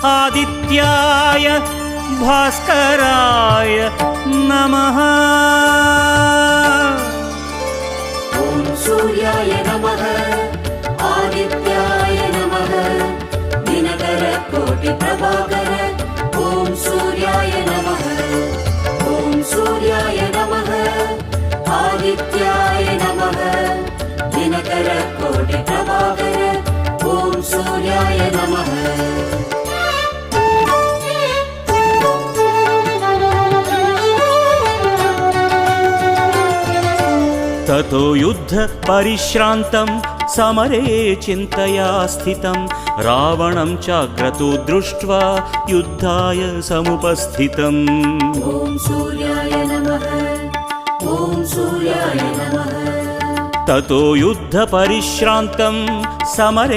आदित्याय भास्कराय नमः। ॐ सूर्याय नमः आदित्याय नमः दिनकर कोटि प्रभाकर। ॐ सूर्याय नमः ॐ सूर्याय नमः आदित्याय नमः दिनकर कोटि प्रभाकर। ॐ सूर्याय नमः। ततो युद्ध परिश्रान्तं समरे चिन्तया स्थितं रावणं चाक्रतो दृष्ट्वा युद्धाय समुपस्थितम्। ॐ सूर्याय नमः ॐ सूर्याय नमः। ततो युद्ध परिश्रान्तं समरे